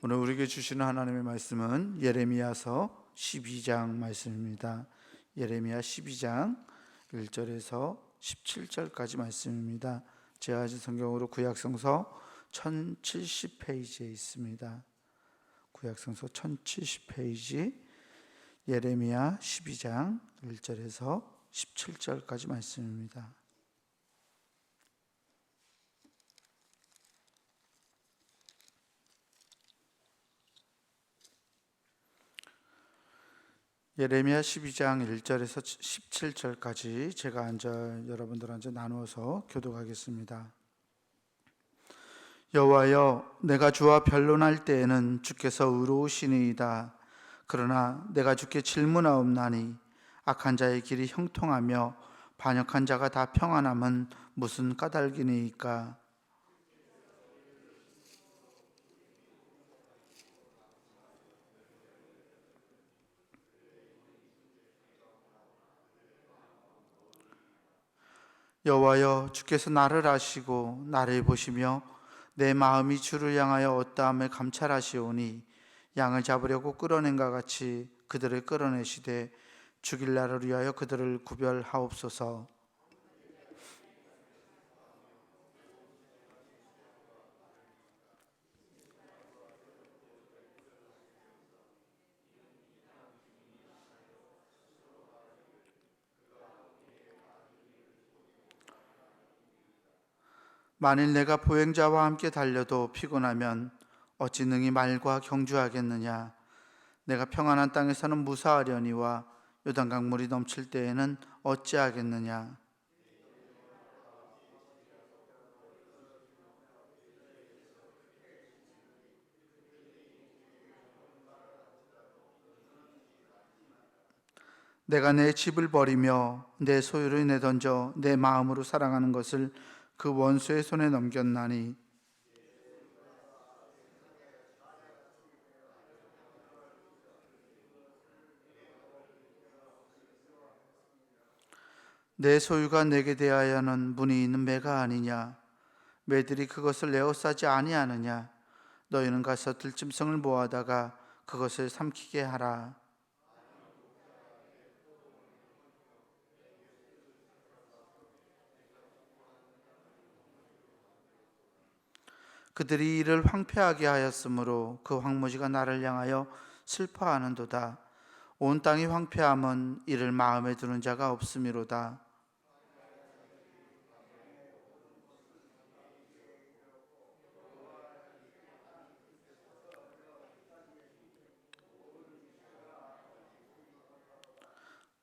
오늘 우리에게 주시는 하나님의 말씀은 예레미야서 12장 말씀입니다. 예레미야 12장 1절에서 17절까지 말씀입니다. 제가 가진 성경으로 구약성서 1070페이지에 있습니다. 구약성서 1070페이지 예레미야 12장 1절에서 17절까지 말씀입니다. 예레미야 12장 1절에서 17절까지 제가 여러분들 나누어서 교독하겠습니다. 여호와여, 내가 주와 변론할 때에는 주께서 의로우시니이다. 그러나 내가 주께 질문하옵나니 악한 자의 길이 형통하며 반역한 자가 다 평안함은 무슨 까닭이니이까? 여호와여, 주께서 나를 아시고 나를 보시며 내 마음이 주를 향하여 어떠함을 감찰하시오니 양을 잡으려고 끌어낸 것 같이 그들을 끌어내시되 죽일 날을 위하여 그들을 구별하옵소서. 만일 내가 보행자와 함께 달려도 피곤하면 어찌 능히 말과 경주하겠느냐? 내가 평안한 땅에서는 무사하려니와 요단강 물이 넘칠 때에는 어찌하겠느냐? 내가 내 집을 버리며 내 소유를 내던져 내 마음으로 사랑하는 것을 그 원수의 손에 넘겼나니 내 소유가 내게 대하여는 문이 있는 매가 아니냐? 매들이 그것을 에워싸지 아니하느냐? 너희는 가서 들짐승을 모아다가 그것을 삼키게 하라. 그들이 이를 황폐하게 하였으므로 그 황무지가 나를 향하여 슬퍼하는도다. 온 땅이 황폐함은 이를 마음에 두는 자가 없음이로다.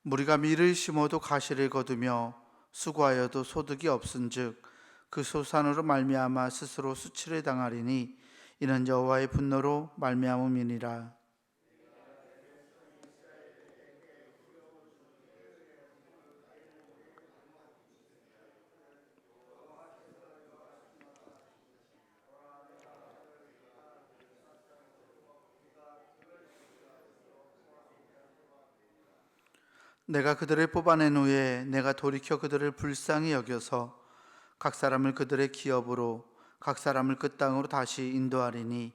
무리가 밀을 심어도 가시를 거두며 수고하여도 소득이 없은즉 그 소산으로 말미암아 스스로 수치를 당하리니 이는 여호와의 분노로 말미암음이니라. 내가 그들을 뽑아낸 후에 내가 돌이켜 그들을 불쌍히 여겨서 각 사람을 그들의 기업으로 각 사람을 그 땅으로 다시 인도하리니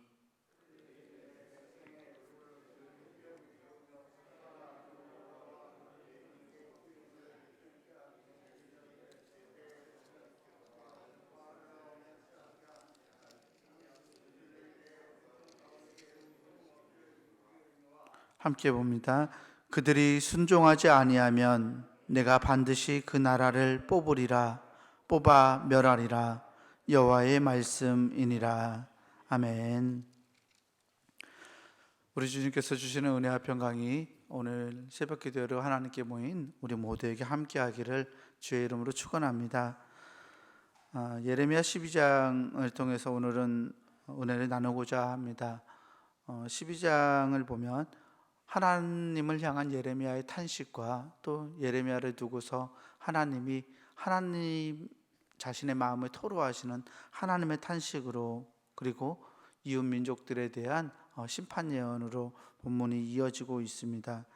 함께 봅니다. 그들이 순종하지 아니하면 내가 반드시 그 나라를 뽑으리라. 뽑아 멸하리라. 여호와의 말씀이니라. 아멘. 우리 주님께서 주시는 은혜와 평강이 오늘 새벽 기도로 하나님께 모인 우리 모두에게 함께하기를 주의 이름으로 축원합니다. 예레미야 12장을 통해서 오늘은 은혜를 나누고자 합니다. 12장을 보면 하나님을 향한 예레미야의 탄식과 또 예레미야를 두고서 하나님 자신의 마음을 토로하시는 하나님의 탄식으로 그리고 이웃 민족들에 대한 심판 예언으로 본문이 이어지고 있습니다.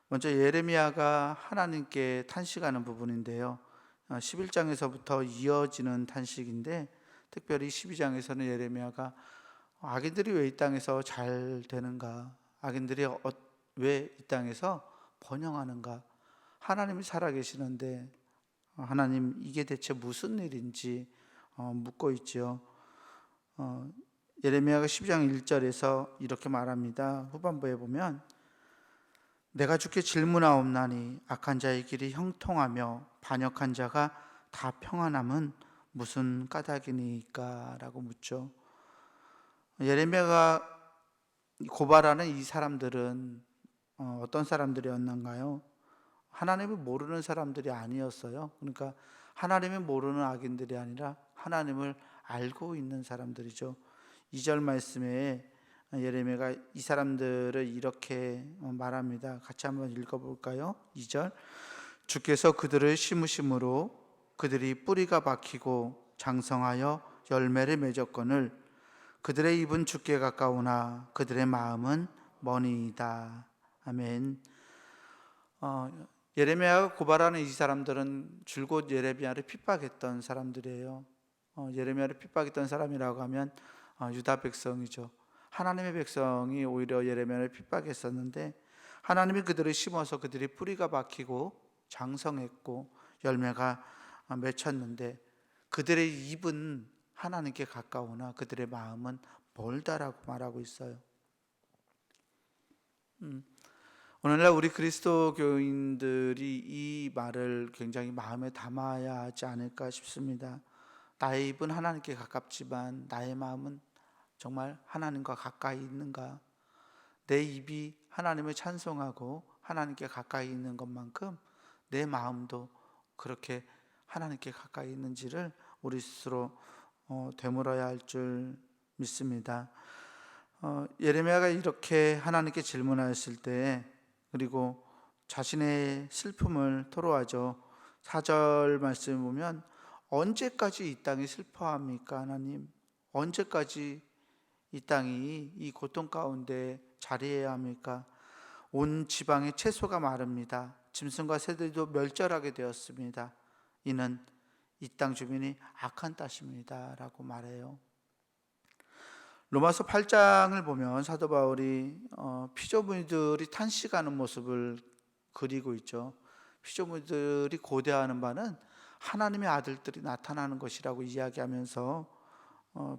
먼저 예레미야가 하나님께 탄식하는 부분인데요. 11장에서부터 이어지는 탄식인데 특별히 12장에서는 예레미야가 악인들이 왜 이 땅에서 잘 되는가? 악인들이 왜 이 땅에서 번영하는가? 하나님이 살아계시는데 하나님 이게 대체 무슨 일인지 묻고 있지요. 예레미야가 12장 1절에서 이렇게 말합니다. 후반부에 보면 내가 주께 질문하옵나니 악한 자의 길이 형통하며 반역한 자가 다 평안함은 무슨 까닭이니까? 라고 묻죠. 예레미야가 고발하는 이 사람들은 어떤 사람들이었는가요? 하나님을 모르는 사람들이 아니었어요. 그러니까 하나님을 모르는 악인들이 아니라 하나님을 알고 있는 사람들이죠. 2절 말씀에 예레미야가 이 사람들을 이렇게 말합니다. 같이 한번 읽어볼까요? 2절 주께서 그들을 심으심으로 그들이 뿌리가 박히고 장성하여 열매를 맺었거늘 그들의 입은 주께 가까우나 그들의 마음은 머니이다. 아멘. 예레미야가 고발하는 이 사람들은 줄곧 예레미야를 핍박했던 사람들이에요. 예레미야를 핍박했던 사람이라고 하면 유다 백성이죠. 하나님의 백성이 오히려 예레미야를 핍박했었는데 하나님이 그들을 심어서 그들이 뿌리가 박히고 장성했고 열매가 맺혔는데 그들의 입은 하나님께 가까우나 그들의 마음은 멀다라고 말하고 있어요. 오늘날 우리 그리스도 교인들이 이 말을 굉장히 마음에 담아야 하지 않을까 싶습니다. 나의 입은 하나님께 가깝지만 나의 마음은 정말 하나님과 가까이 있는가? 내 입이 하나님을 찬송하고 하나님께 가까이 있는 것만큼 내 마음도 그렇게 하나님께 가까이 있는지를 우리 스스로 되물어야 할 줄 믿습니다. 예레미야가 이렇게 하나님께 질문하였을 때 그리고 자신의 슬픔을 토로하죠. 4절 말씀을 보면 언제까지 이 땅이 슬퍼합니까? 하나님 언제까지 이 땅이 이 고통 가운데 자리해야 합니까? 온 지방의 채소가 마릅니다. 짐승과 새들도 멸절하게 되었습니다. 이는 이 땅 주민이 악한 탓입니다 라고 말해요. 로마서 8장을 보면 사도 바울이 피조물들이 탄식하는 모습을 그리고 있죠. 피조물들이 고대하는 바는 하나님의 아들들이 나타나는 것이라고 이야기하면서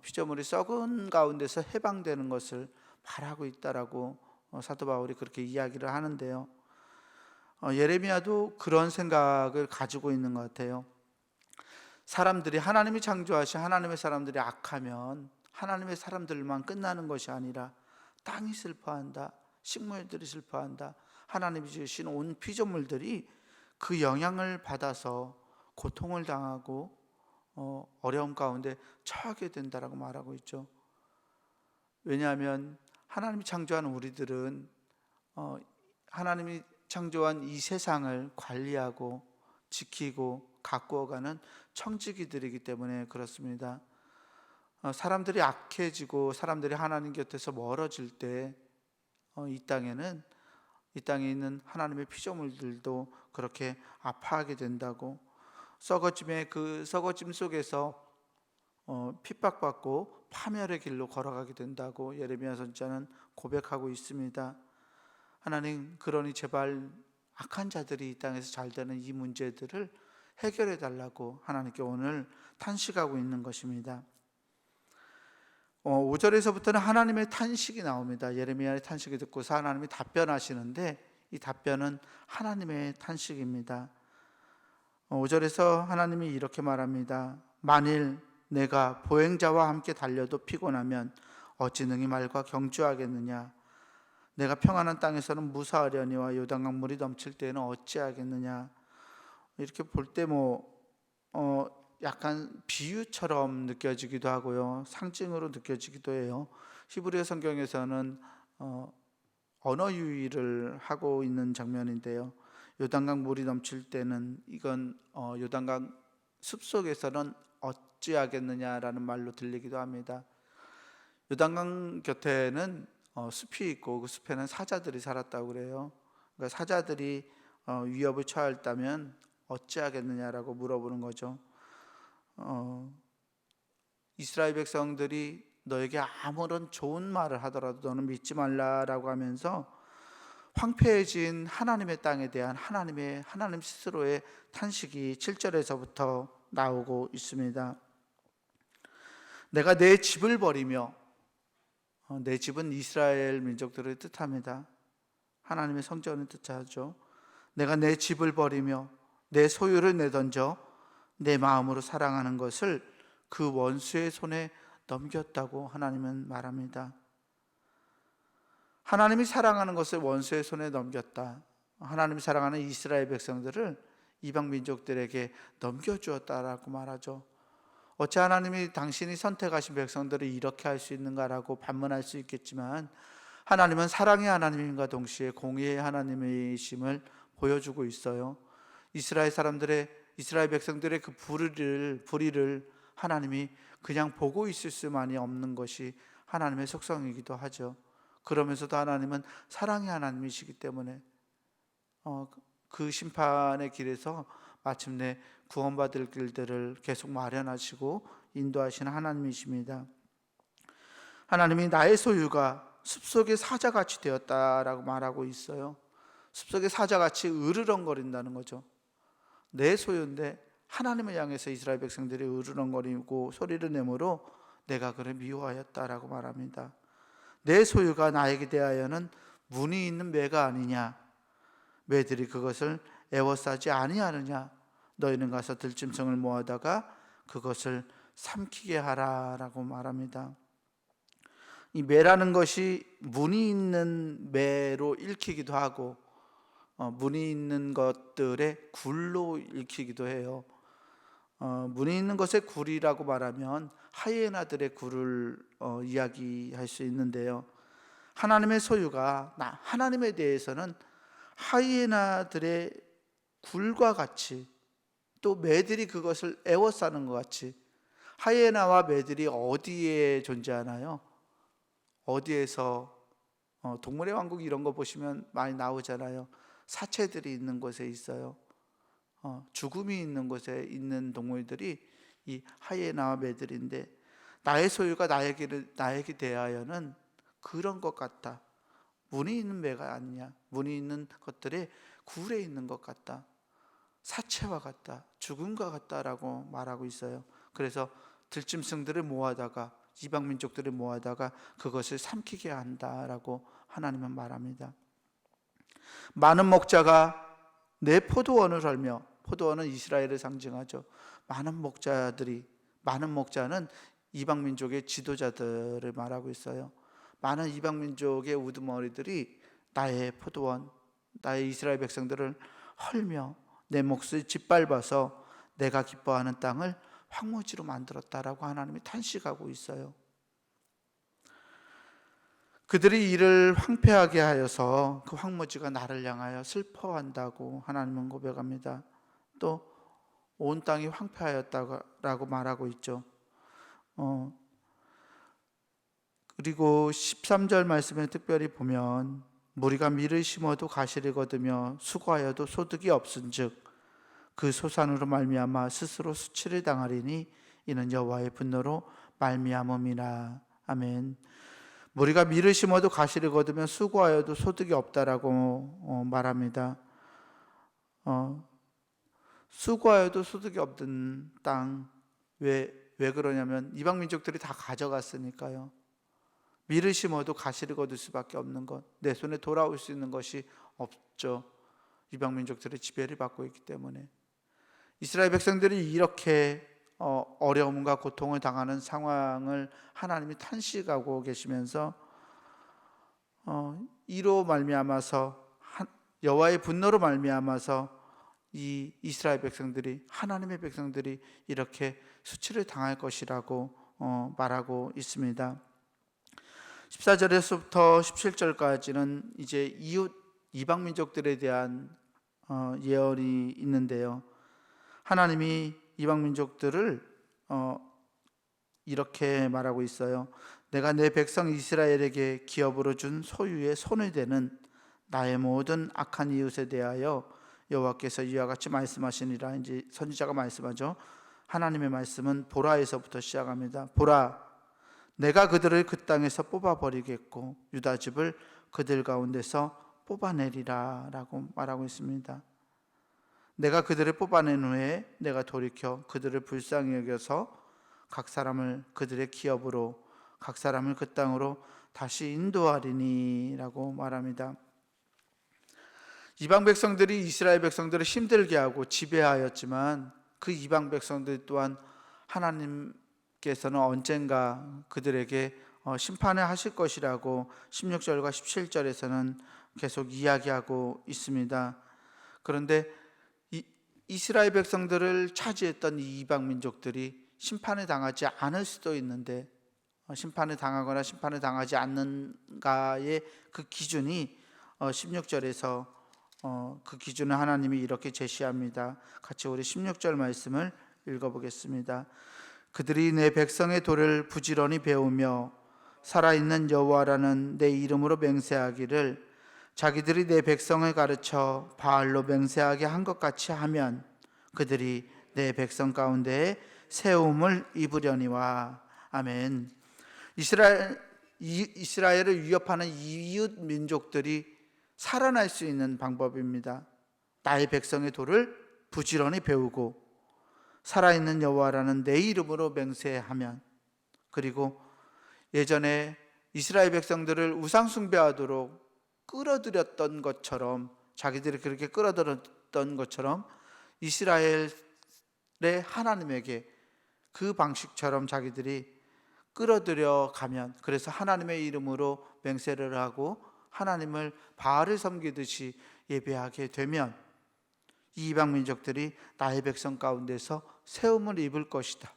피조물이 썩은 가운데서 해방되는 것을 바라고 있다라고 사도 바울이 그렇게 이야기를 하는데요. 예레미야도 그런 생각을 가지고 있는 것 같아요. 사람들이 하나님이 창조하신 하나님의 사람들이 악하면 하나님의 사람들만 끝나는 것이 아니라 땅이 슬퍼한다, 식물들이 슬퍼한다, 하나님이 지으신 온 피조물들이 그 영향을 받아서 고통을 당하고 어려움 가운데 처하게 된다라고 말하고 있죠. 왜냐하면 하나님이 창조한 우리들은 하나님이 창조한 이 세상을 관리하고 지키고 가꾸어가는 청지기들이기 때문에 그렇습니다. 사람들이 악해지고 사람들이 하나님 곁에서 멀어질 때 이 땅에 있는 하나님의 피조물들도 그렇게 아파하게 된다고, 썩어짐의 그 썩어짐 속에서 핍박받고 파멸의 길로 걸어가게 된다고 예레미야 선지자는 고백하고 있습니다. 하나님, 그러니 제발 악한 자들이 이 땅에서 잘 되는 이 문제들을 해결해 달라고 하나님께 오늘 탄식하고 있는 것입니다. 5절에서부터는 하나님의 탄식이 나옵니다. 예레미야의 탄식을 듣고서 하나님이 답변하시는데 이 답변은 하나님의 탄식입니다. 5절에서 하나님이 이렇게 말합니다. 만일 내가 보행자와 함께 달려도 피곤하면 어찌 능히 말과 경주하겠느냐? 내가 평안한 땅에서는 무사하려니와 요단강 물이 넘칠 때에는 어찌하겠느냐? 이렇게 볼 때 약간 비유처럼 느껴지기도 하고요, 상징으로 느껴지기도 해요. 히브리 성경에서는 언어 유희를 하고 있는 장면인데요. 요단강 물이 넘칠 때는 이건 요단강 숲속에서는 어찌하겠느냐라는 말로 들리기도 합니다. 요단강 곁에는 숲이 있고 그 숲에는 사자들이 살았다고 그래요. 그러니까 사자들이 위협을 처했다면 어찌하겠느냐라고 물어보는 거죠. 이스라엘 백성들이 너에게 아무런 좋은 말을 하더라도 너는 믿지 말라라고 하면서 황폐해진 하나님의 땅에 대한 하나님 스스로의 탄식이 7절에서부터 나오고 있습니다. 내가 내 집을 버리며, 내 집은 이스라엘 민족들을 뜻합니다. 하나님의 성전을 뜻하죠. 내가 내 집을 버리며 내 소유를 내던져 내 마음으로 사랑하는 것을 그 원수의 손에 넘겼다고 하나님은 말합니다. 하나님이 사랑하는 것을 원수의 손에 넘겼다. 하나님이 사랑하는 이스라엘 백성들을 이방 민족들에게 넘겨주었다라고 말하죠. 어찌 하나님이 당신이 선택하신 백성들을 이렇게 할 수 있는가라고 반문할 수 있겠지만, 하나님은 사랑의 하나님과 동시에 공의의 하나님이심을 보여주고 있어요. 이스라엘 백성들의 그 불의를 하나님이 그냥 보고 있을 수만이 없는 것이 하나님의 속성이기도 하죠. 그러면서도 하나님은 사랑의 하나님이시기 때문에 그 심판의 길에서 마침내 구원받을 길들을 계속 마련하시고 인도하시는 하나님이십니다. 하나님이 나의 소유가 숲속의 사자같이 되었다라고 말하고 있어요. 숲속의 사자같이 으르렁거린다는 거죠. 내 소유인데 하나님을 향해서 이스라엘 백성들이 으르렁거리고 소리를 내므로 내가 그를 미워하였다라고 말합니다. 내 소유가 나에게 대하여는 문이 있는 매가 아니냐, 매들이 그것을 애워싸지 아니하느냐, 너희는 가서 들짐승을 모아다가 그것을 삼키게 하라라고 말합니다. 이 매라는 것이 문이 있는 매로 읽히기도 하고 문이 있는 것들의 굴로 읽히기도 해요. 문이 있는 것의 굴이라고 말하면 하이에나들의 굴을 이야기할 수 있는데요. 하나님의 소유가 하나님에 대해서는 하이에나들의 굴과 같이, 또 매들이 그것을 애워싸는 것 같이, 하이에나와 매들이 어디에 존재하나요? 어디에서 동물의 왕국 이런 거 보시면 많이 나오잖아요. 사체들이 있는 곳에 있어요. 죽음이 있는 곳에 있는 동물들이 이 하이에나와 매들인데, 나의 소유가 나에게 대하여는 그런 것 같다. 문이 있는 매가 아니냐, 문이 있는 것들의 굴에 있는 것 같다, 사체와 같다, 죽음과 같다라고 말하고 있어요. 그래서 들짐승들을 모아다가, 이방 민족들을 모아다가 그것을 삼키게 한다라고 하나님은 말합니다. 많은 목자가 내 포도원을 헐며, 포도원은 이스라엘을 상징하죠. 많은 목자는 이방 민족의 지도자들을 말하고 있어요. 많은 이방 민족의 우두머리들이 나의 포도원, 나의 이스라엘 백성들을 헐며 내 몫을 짓밟아서 내가 기뻐하는 땅을 황무지로 만들었다라고 하나님이 탄식하고 있어요. 그들이 이를 황폐하게 하여서 그 황무지가 나를 향하여 슬퍼한다고 하나님은 고백합니다. 또 온 땅이 황폐하였다고 말하고 있죠. 그리고 13절 말씀에 특별히 보면, 무리가 밀을 심어도 가시를 거두며 수고하여도 소득이 없은즉 그 소산으로 말미암아 스스로 수치를 당하리니 이는 여호와의 분노로 말미암음이라. 아멘. 무리가 밀을 심어도 가시를 거두며 수고하여도 소득이 없다라고 말합니다. 수고하여도 소득이 없는 땅, 왜 그러냐면 이방 민족들이 다 가져갔으니까요. 밀을 심어도 가시를 거둘 수밖에 없는 것, 내 손에 돌아올 수 있는 것이 없죠. 이방 민족들의 지배를 받고 있기 때문에. 이스라엘 백성들이 이렇게 어려움과 고통을 당하는 상황을 하나님이 탄식하고 계시면서 이로 말미암아서, 여호와의 분노로 말미암아서 이 이스라엘 백성들이, 하나님의 백성들이 이렇게 수치를 당할 것이라고 말하고 있습니다. 14절에서부터 17절까지는 이제 이웃 이방 민족들에 대한 예언이 있는데요. 하나님이 이방 민족들을 이렇게 말하고 있어요. 내가 내 백성 이스라엘에게 기업으로 준 소유의 손을 대는 나의 모든 악한 이웃에 대하여 여호와께서 이와 같이 말씀하시니라. 이제 선지자가 말씀하죠. 하나님의 말씀은 보라에서부터 시작합니다. 보라, 내가 그들을 그 땅에서 뽑아버리겠고 유다 집을 그들 가운데서 뽑아내리라 라고 말하고 있습니다. 내가 그들을 뽑아낸 후에 내가 돌이켜 그들을 불쌍히 여겨서 각 사람을 그들의 기업으로 각 사람을 그 땅으로 다시 인도하리니 라고 말합니다. 이방 백성들이 이스라엘 백성들을 힘들게 하고 지배하였지만 그 이방 백성들 또한 하나님께서는 언젠가 그들에게 심판을 하실 것이라고 16절과 17절에서는 계속 이야기하고 있습니다. 그런데 이스라엘 백성들을 차지했던 이 이방 민족들이 심판을 당하지 않을 수도 있는데 심판을 당하거나 심판을 당하지 않는가의 그 기준이 16절에서 그 기준을 하나님이 이렇게 제시합니다. 같이 우리 16절 말씀을 읽어보겠습니다. 그들이 내 백성의 도를 부지런히 배우며 살아있는 여호와라는 내 이름으로 맹세하기를 자기들이 내 백성을 가르쳐 바알로 맹세하게 한 것 같이 하면 그들이 내 백성 가운데에 세움을 입으려니와. 아멘. 이스라엘을 위협하는 이웃 민족들이 살아날 수 있는 방법입니다. 나의 백성의 도를 부지런히 배우고 살아있는 여호와라는 내 이름으로 맹세하면, 그리고 예전에 이스라엘 백성들을 우상 숭배하도록 끌어들였던 것처럼, 자기들이 그렇게 끌어들였던 것처럼 이스라엘의 하나님에게 그 방식처럼 자기들이 끌어들여 가면, 그래서 하나님의 이름으로 맹세를 하고 하나님을 바알을 섬기듯이 예배하게 되면 이 이방 민족들이 나의 백성 가운데서 세움을 입을 것이다,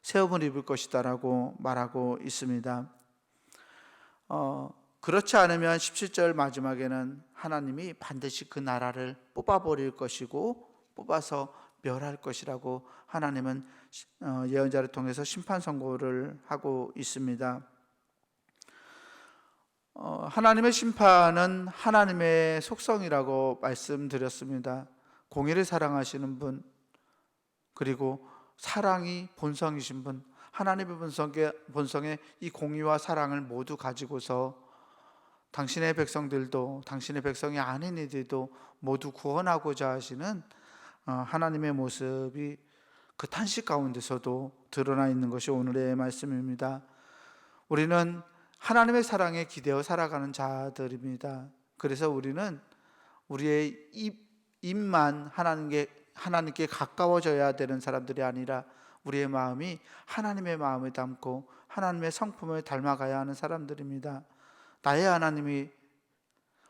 세움을 입을 것이다 라고 말하고 있습니다. 그렇지 않으면 17절 마지막에는 하나님이 반드시 그 나라를 뽑아버릴 것이고 뽑아서 멸할 것이라고 하나님은 예언자를 통해서 심판 선고를 하고 있습니다. 하나님의 심판은 하나님의 속성이라고 말씀드렸습니다. 공의를 사랑하시는 분, 그리고 사랑이 본성이신 분, 하나님의 본성에 이 공의와 사랑을 모두 가지고서 당신의 백성들도 당신의 백성이 아닌 이들도 모두 구원하고자 하시는 하나님의 모습이 그 탄식 가운데서도 드러나 있는 것이 오늘의 말씀입니다. 우리는 하나님의 사랑에 기대어 살아가는 자들입니다. 그래서 우리는 우리의 입만 하나님께 가까워져야 되는 사람들이 아니라 우리의 마음이 하나님의 마음을 담고 하나님의 성품을 닮아가야 하는 사람들입니다. 나의 하나님이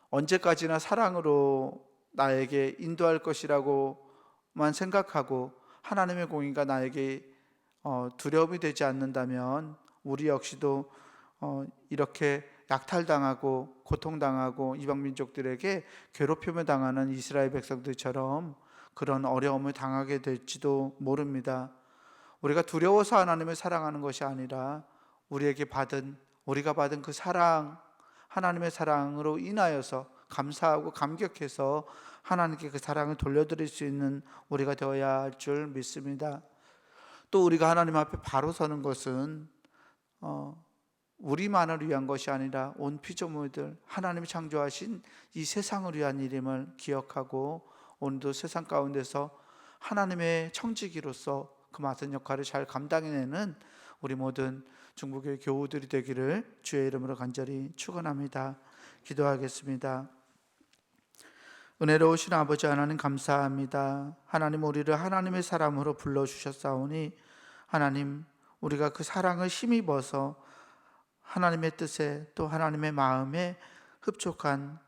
언제까지나 사랑으로 나에게 인도할 것이라고만 생각하고 하나님의 공의가 나에게 두려움이 되지 않는다면 우리 역시도 이렇게 약탈당하고 고통당하고 이방 민족들에게 괴롭힘을 당하는 이스라엘 백성들처럼 그런 어려움을 당하게 될지도 모릅니다. 우리가 두려워서 하나님을 사랑하는 것이 아니라 우리가 받은 그 사랑, 하나님의 사랑으로 인하여서 감사하고 감격해서 하나님께 그 사랑을 돌려드릴 수 있는 우리가 되어야 할 줄 믿습니다. 또 우리가 하나님 앞에 바로 서는 것은 우리만을 위한 것이 아니라 온 피조물들, 하나님이 창조하신 이 세상을 위한 일임을 기억하고 오늘도 세상 가운데서 하나님의 청지기로서 그 맡은 역할을 잘 감당해내는 우리 모든 중부교회 교우들이 되기를 주의 이름으로 간절히 축원합니다. 기도하겠습니다. 은혜로우신 아버지 하나님 감사합니다. 하나님, 우리를 하나님의 사람으로 불러주셨사오니 하나님, 우리가 그 사랑을 힘입어서 하나님의 뜻에 또 하나님의 마음에 흡족한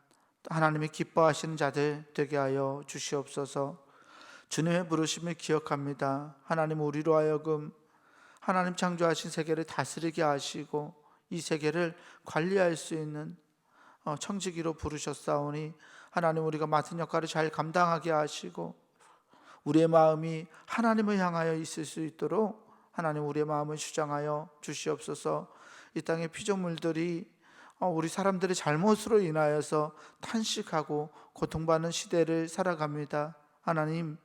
하나님이 기뻐하시는 자들 되게 하여 주시옵소서. 주님의 부르심을 기억합니다. 하나님, 우리로 하여금 하나님 창조하신 세계를 다스리게 하시고 이 세계를 관리할 수 있는 청지기로 부르셨사오니 하나님, 우리가 맡은 역할을 잘 감당하게 하시고 우리의 마음이 하나님을 향하여 있을 수 있도록 하나님, 우리의 마음을 주장하여 주시옵소서. 이 땅의 피조물들이 우리 사람들의 잘못으로 인하여서 탄식하고 고통받는 시대를 살아갑니다. 하나님,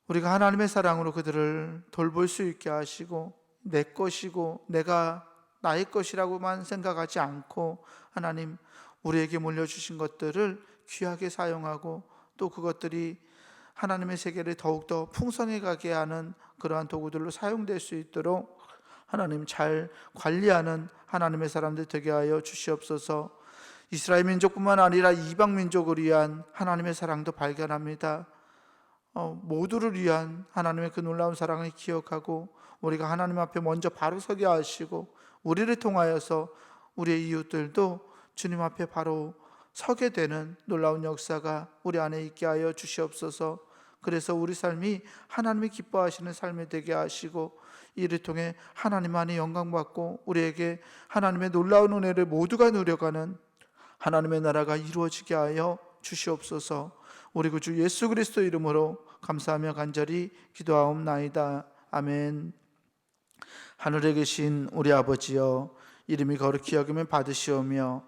우리가 하나님의 사랑으로 그들을 돌볼 수 있게 하시고 내 것이고 내가 나의 것이라고만 생각하지 않고 하나님 우리에게 물려주신 것들을 귀하게 사용하고 또 그것들이 하나님의 세계를 더욱더 풍성해 가게 하는 그러한 도구들로 사용될 수 있도록 하나님 잘 관리하는 하나님의 사람들 되게 하여 주시옵소서. 이스라엘 민족뿐만 아니라 이방 민족을 위한 하나님의 사랑도 발견합니다. 모두를 위한 하나님의 그 놀라운 사랑을 기억하고 우리가 하나님 앞에 먼저 바로 서게 하시고 우리를 통하여서 우리의 이웃들도 주님 앞에 바로 서게 되는 놀라운 역사가 우리 안에 있게 하여 주시옵소서. 그래서 우리 삶이 하나님이 기뻐하시는 삶이 되게 하시고 이를 통해 하나님만이 영광받고 우리에게 하나님의 놀라운 은혜를 모두가 누려가는 하나님의 나라가 이루어지게 하여 주시옵소서. 우리 구주 예수 그리스도 이름으로 감사하며 간절히 기도하옵나이다. 아멘. 하늘에 계신 우리 아버지여, 이름이 거룩히 여김을 받으시오며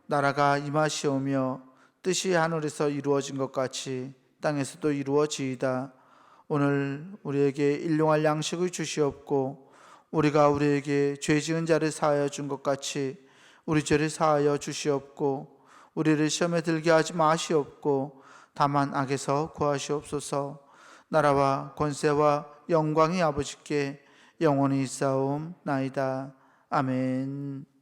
나라가 임하시오며 뜻이 하늘에서 이루어진 것 같이 땅에서도 이루어지이다. 오늘 우리에게 일용할 양식을 주시옵고 우리가 우리에게 죄 지은 자를 사하여 준 것 같이 우리 죄를 사하여 주시옵고 우리를 시험에 들게 하지 마시옵고 다만 악에서 구하시옵소서. 나라와 권세와 영광이 아버지께 영원히 있사옵나이다. 아멘.